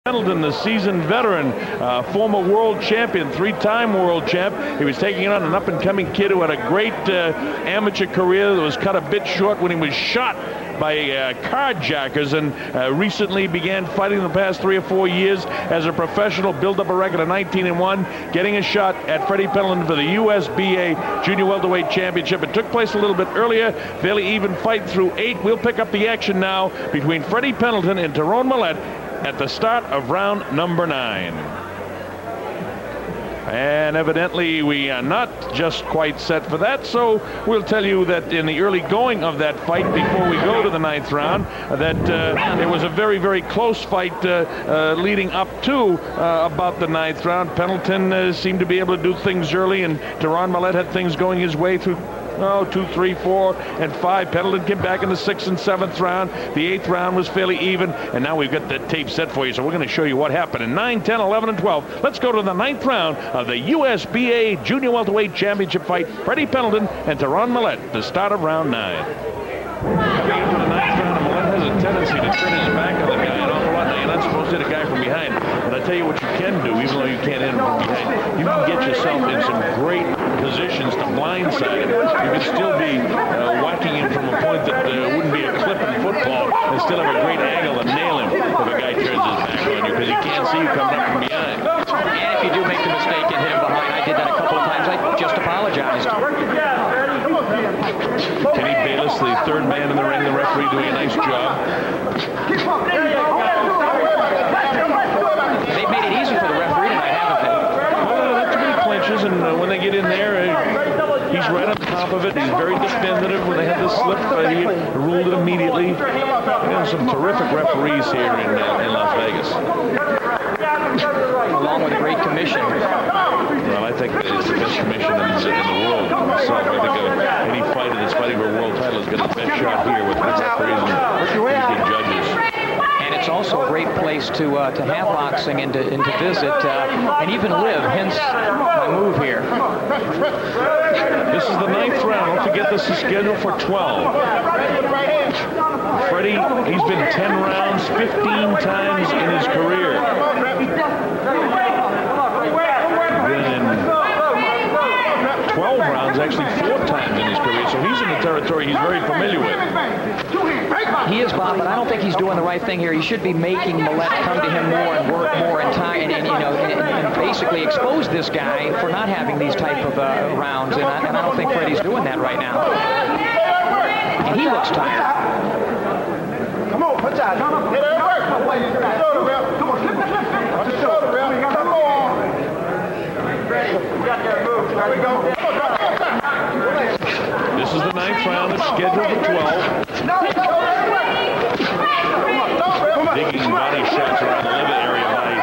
Pendleton, the seasoned veteran, former world champion, three-time world champ. He was taking on an up-and-coming kid who had a great amateur career that was cut a bit short when he was shot by carjackers, and recently began fighting the past 3 or 4 years as a professional, built up a record of 19-1, getting a shot at Freddie Pendleton for the USBA Junior Welterweight Championship. It took place a little bit earlier, fairly even fight through 8. We'll pick up the action now between Freddie Pendleton and Terron Millett at the start of round number 9. And evidently we are not just quite set for that, so we'll tell you that in the early going of that fight, before we go to the 9th round, that it was a very, very close fight leading up to about the 9th round. Pendleton seemed to be able to do things early, and Terron Millett had things going his way through 2, 3, 4, and 5. Pendleton came back in the 6th and 7th round. The 8th round was fairly even, and now we've got the tape set for you, so we're going to show you what happened in 9, 10, 11, and 12. Let's go to the 9th round of the USBA Junior Welterweight Championship fight. Freddie Pendleton and Terron Millett, the start of round 9. Coming into the 9th round, Millett has a tendency to turn his back on the guy an awful lot. Now, you're not supposed to hit a guy from behind, but I tell you what you can do, even though you can't hit him from behind, you can get yourself in some great positions to blindside him. You can still be whacking him from a point that wouldn't be a clip in football, and still have a great angle to nail him if a guy turns his back on you, because he can't see you coming up from behind. And if you do make the mistake and hit him behind, I did that a couple of times, I just apologized. Kenny Bayless, the third man in the ring, the referee, doing a nice job. They've made it easy for the referee tonight, haven't they? Well, not too many clinches, and when they get in there, he's right on top of it. He's very definitive. When they had the slip, he ruled it immediately. There's some terrific referees here in Las Vegas. Along with a great commission. Well, I think it's the best commission in the world myself. I think any fighter that's fighting for a world title has got the best shot here with good referees and good judges. And it's also a great place to have boxing and to visit and even live, hence my move here. This is the 9th round. Don't forget this is scheduled for 12. Freddie, he's been 10 rounds 15 times in his career. Then 12 rounds, actually 4 times in his career, so he's in the territory he's very familiar with. He is, Bob, but I don't think he's doing the right thing here. He should be making Millett come to him more and work more and time, and basically expose this guy for not having these type of rounds, and I don't think Freddie's doing that right now. And he looks tired. Come on, put that. Come on. Get it work. Come on. Come on. Come on. There we go. This is the 9th round. It's scheduled for 12. Digging body shots around the liver area by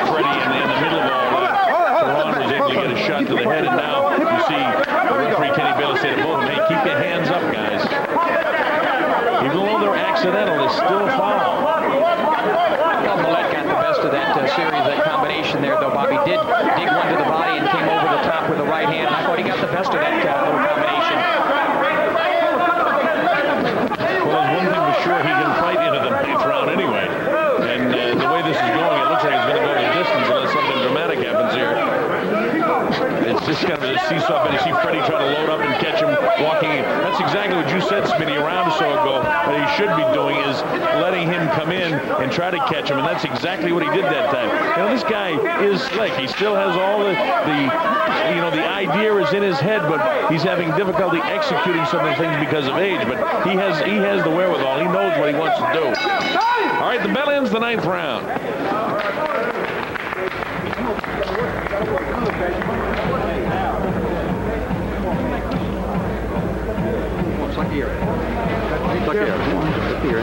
Freddie in the middle of all that. Terron was able to get a shot to the head, and now you see the referee Kenny Bayless say to both of them, hey, keep your hands up, guys. Even though they're accidental, they still foul. Well, Millett got the best of that series, that combination there, though, Bob. He did dig one to the body and came over the top with the right hand. I thought he got the best of that little combination. Well, there's one thing for sure, he can fight into the 9th round anyway. And the way this is going, it looks like it's going to go the distance unless something dramatic happens here. It's just kind of a seesaw, but you see Freddie trying to load up and catch him walking in. That's exactly what you said, Smitty, a round or so ago. What he should be doing is letting him come in and try to catch him, and that's exactly what he did that time. You know, this guy is slick. He still has all the idea is in his head, but he's having difficulty executing some of the things because of age, but he has the wherewithal. He knows what he wants to do. All right, the bell ends the 9th round. Look here.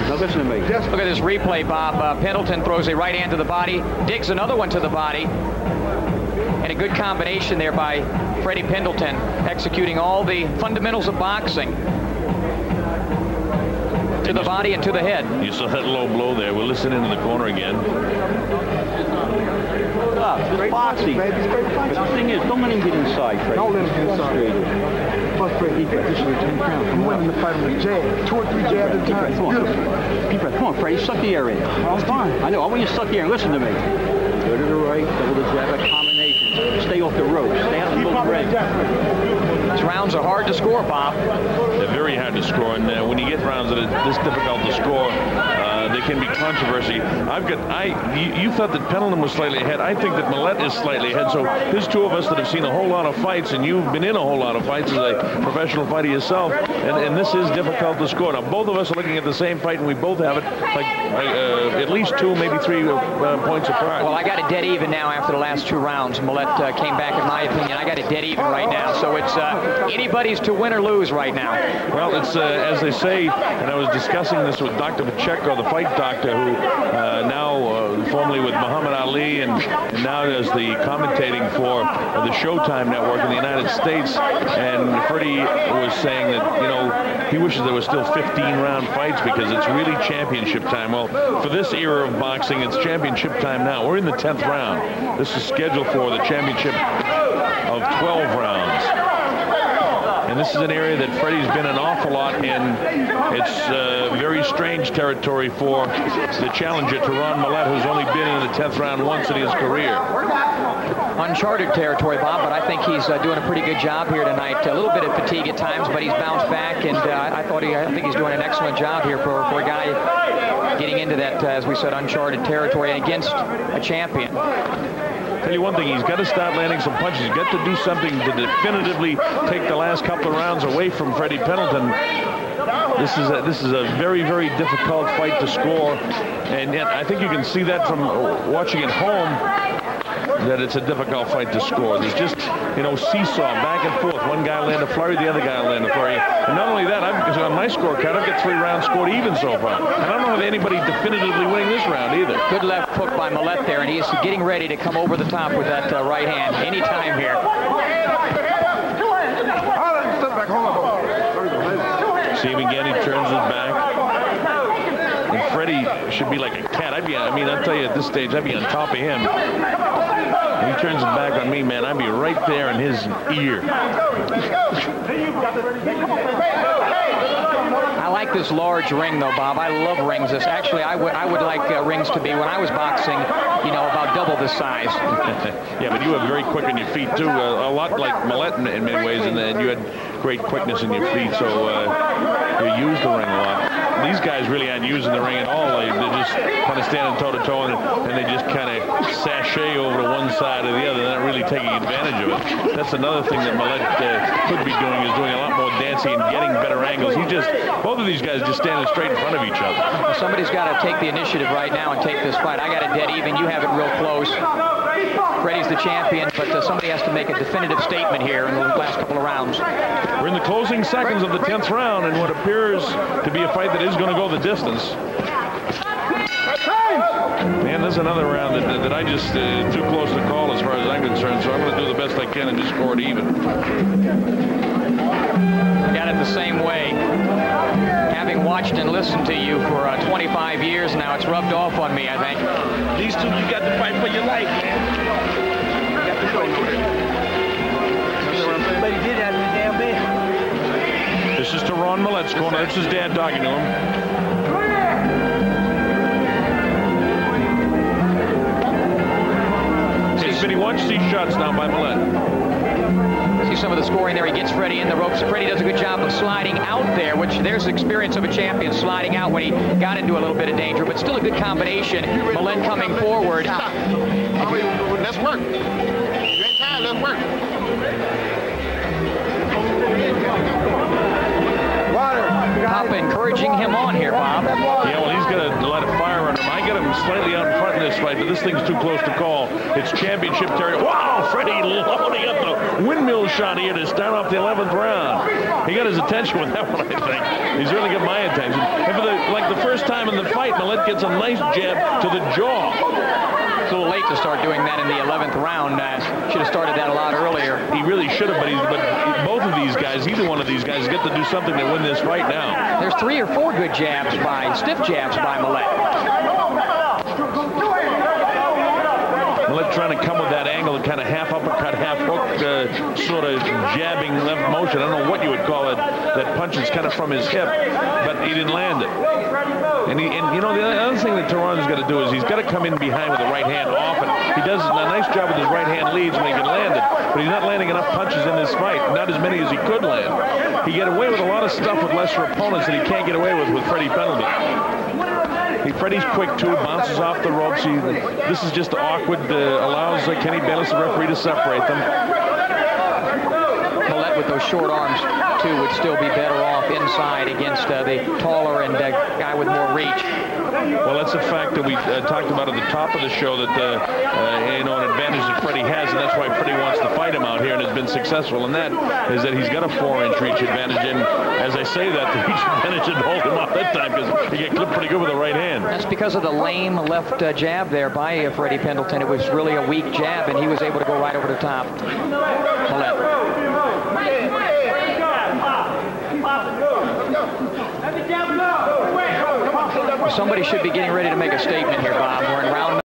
Now listen to me. Look at this replay, Bob. Pendleton throws a right hand to the body, digs another one to the body, and a good combination there by Freddie Pendleton, executing all the fundamentals of boxing. To the body and to the head. You saw that low blow there. We'll listen into the corner again. Great boxing. But the thing is, don't let him get inside, Freddie. Don't let him get inside. Bust Freddie. This is the 10th round. I'm winning the fight with a jab. 2 or 3 jabs at a time. Beautiful. Deep breath. Come on, Freddie. Suck the air in. I'm fine. I know. I want you to suck the air. Listen to me. Go to the right. Double the jab at combinations. Stay off the ropes. Stay out of the middle ring. These rounds are hard to score, Bob. They're very hard to score, and when you get rounds that are this difficult to score, they can be controversy. You thought that Pendleton was slightly ahead. I think that Millett is slightly ahead. So there's two of us that have seen a whole lot of fights, and you've been in a whole lot of fights as a professional fighter yourself, and this is difficult to score. Now, both of us are looking at the same fight, and we both have it like at least 2, maybe 3 points apart. Well, I got it dead even now after the last 2 rounds. Millett came back, in my opinion. I got it dead even right now. So it's anybody's to win or lose right now. Well, it's as they say, and I was discussing this with Dr. Pacheco, the fight doctor, who now formerly with Muhammad Ali and now does the commentating for the Showtime network in the United States. And Freddie was saying that, you know, he wishes there was still 15-round fights because it's really championship time. Well, for this era of boxing, it's championship time now. We're in the 10th round. This is scheduled for the championship of 12 rounds. And this is an area that Freddie's been an awful lot in. It's very strange territory for the challenger, Terron Millett, who's only been in the 10th round once in his career. Uncharted territory, Bob, but I think he's doing a pretty good job here tonight. A little bit of fatigue at times, but he's bounced back, and I think he's doing an excellent job here for a guy getting into that, as we said, uncharted territory against a champion. Tell you one thing, he's got to start landing some punches. He's got to do something to definitively take the last couple of rounds away from Freddie Pendleton. This is a very, very difficult fight to score, and yet I think you can see that from watching at home, that it's a difficult fight to score. There's just, you know, seesaw back and forth. One guy land a flurry, the other guy land a flurry. And not only that, on my scorecard, I've got 3 rounds scored even so far. And I don't have anybody definitively winning this round either. Good left hook by Millett there, and he's getting ready to come over the top with that right hand anytime here. See him again, he turns his back. And Freddie should be like a cat. I'll tell you at this stage, I'd be on top of him. When he turns his back on me, man, I'd be right there in his ear. I like this large ring, though, Bob. I love rings. Actually, I would like rings to be, when I was boxing, you know, about double this size. Yeah, but you were very quick on your feet, too. A lot like Millett in many ways, and then you had great quickness in your feet, so you used the ring a lot. These guys really aren't using the ring at all. They're just kind of standing toe-to-toe, and they just kind of sashay over to one side or the other. They're not really taking advantage of it. That's another thing that Millett could be doing, is doing a lot more dancing and getting better angles. Both of these guys just standing straight in front of each other. Well, somebody's got to take the initiative right now and take this fight. I got it dead even. You have it real close. Freddie's the champion, but somebody has to make a definitive statement here in the last couple of rounds. We're in the closing seconds of the 10th round, and what appears to be a fight that is going to go the distance. Man, there's another round that I just too close to call as far as I'm concerned, so I'm going to do the best I can and just score it even. Got it the same way. Having watched and listened to you for 25 years now, it's rubbed off on me, I think. These two, you got to fight for your life, man. You got to fight for it. Somebody did that in the damn bed. This is Terron Millett's corner. That's his dad talking to him. He watched these shots now by Millett. See some of the scoring there. He gets Freddie in the ropes. Freddie does a good job of sliding out there, which there's the experience of a champion, sliding out when he got into a little bit of danger, but still a good combination. Millett coming forward. Let's work. Great time, let's work. Papa encouraging him on here, Bob. Yeah, well, he's got a lot of fire on him. I got him slightly out in front in this fight, but this thing's too close to call. It's championship territory. Wow, Freddie loading up the windmill shot here to start off the 11th round. He got his attention with that one, I think. He's really got my attention. And for the first time in the fight, Millett gets a nice jab to the jaw. It's a little late to start doing that in the 11th round. Should have started that a lot earlier. He really should have, but both of these guys, either one of these guys, get to do something to win this fight now. There's 3 or 4 good stiff jabs by Millett. Millett trying to come with that angle, kind of half uppercut, half hook, sort of jabbing left motion. I don't know what you would call it. That punch is kind of from his hip, but he didn't land it. And you know, the other thing that Terron's got to do is he's got to come in behind with the right hand often. He does a nice job with his right hand leads when he can land it, but he's not landing enough punches in this fight, not as many as he could land. He get away with a lot of stuff with lesser opponents that he can't get away with Freddie Pendleton. Freddie's quick too, bounces off the ropes. This is just awkward, allows Kenny Bayless, the referee, to separate them. Millett with those short arms too would still be better off inside against the taller and guy with more reach. Well, that's a fact that we talked about at the top of the show, that you know, an advantage that Freddie has, and that's why Freddie wants to fight him out here and has been successful in that, is that he's got a 4-inch reach advantage. And as I say that, the reach advantage didn't hold him off that time because he get clipped pretty good with the right hand. That's because of the lame left jab there by Freddie Pendleton. It was really a weak jab, and he was able to go right over the top. Millett. Somebody should be getting ready to make a statement here, Bob. We're in round